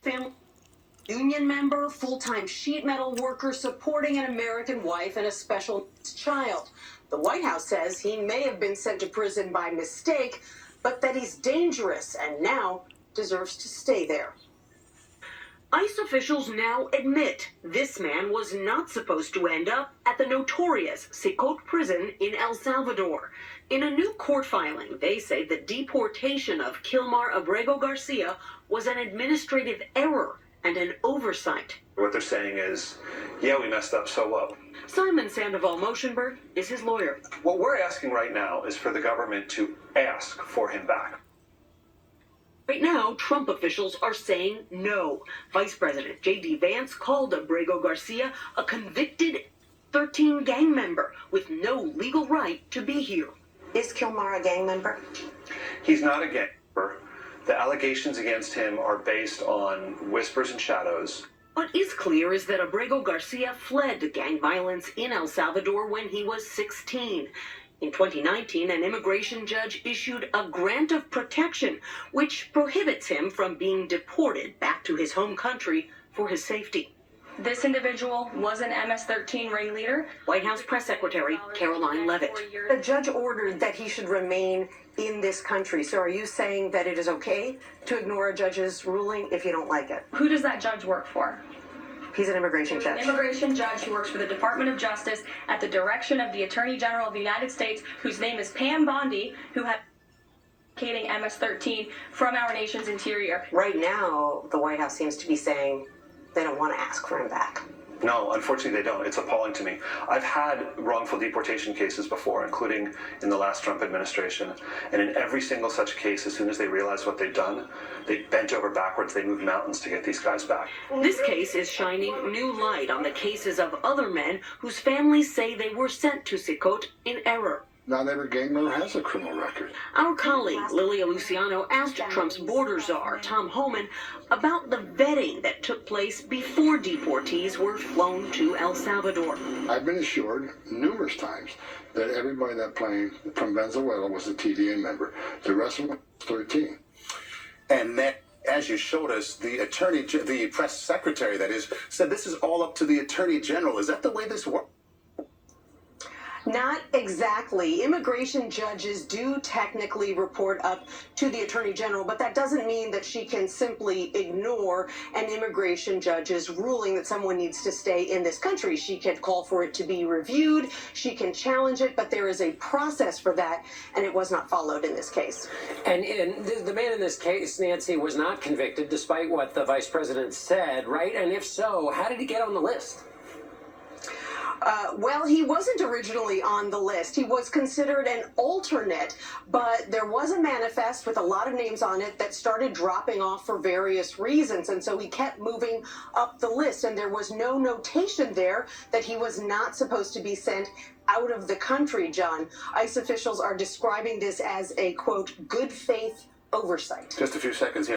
family union member, full-time sheet metal worker supporting an American wife and a special needs child. The White House says he may have been sent to prison by mistake, but that he's dangerous and now deserves to stay there. ICE officials now admit this man was not supposed to end up at the notorious Sikot prison in El Salvador. In a new court filing, they say the deportation of Kilmar Abrego Garcia was an administrative error and an oversight. What they're saying is, yeah, we messed up, so what? Simon Sandoval-Moschenberg is his lawyer. What we're asking right now is for the government to ask for him back. Right now, Trump officials are saying no. Vice President J.D. Vance called Abrego Garcia a convicted 13 gang member with no legal right to be here. Is Kilmar a gang member? He's not a gang member. The allegations against him are based on whispers and shadows. What is clear is that Abrego Garcia fled gang violence in El Salvador when he was 16. In 2019, an immigration judge issued a grant of protection, which prohibits him from being deported back to his home country for his safety. This individual was an MS-13 ringleader. White House Press Secretary Caroline Leavitt. The judge ordered that he should remain in this country. So are you saying that it is okay to ignore a judge's ruling if you don't like it? Who does that judge work for? He's an immigration judge. An immigration judge who works for the Department of Justice at the direction of the Attorney General of the United States, whose name is Pam Bondi, who had MS-13 from our nation's interior. Right now, the White House seems to be saying they don't want to ask for him back. No, unfortunately they don't. It's appalling to me. I've had wrongful deportation cases before, including in the last Trump administration. And in every single such case, as soon as they realized what they'd done, they bent over backwards, they moved mountains to get these guys back. This case is shining new light on the cases of other men whose families say they were sent to Sikot in error. Not every gang member has a criminal record. Our colleague, Lilia Luciano, asked Trump's border czar, Tom Homan, about the vetting that took place before deportees were flown to El Salvador. I've been assured numerous times that everybody in that plane from Venezuela was a TDA member. The rest of them, 13. And then, as you showed us, the press secretary, that is, said this is all up to the Attorney General. Is that the way this works? Not exactly. Immigration judges do technically report up to the Attorney General, but that doesn't mean that she can simply ignore an immigration judge's ruling that someone needs to stay in this country. She can call for it to be reviewed, she can challenge it, but there is a process for that, and it was not followed in this case. And the man in this case, Nancy, was not convicted, despite what the vice president said, right? And if so, how did he get on the list? Well, he wasn't originally on the list. He was considered an alternate, but there was a manifest with a lot of names on it that started dropping off for various reasons, and so he kept moving up the list, and there was no notation there that he was not supposed to be sent out of the country, John. ICE officials are describing this as a, quote, good faith oversight. Just a few seconds here.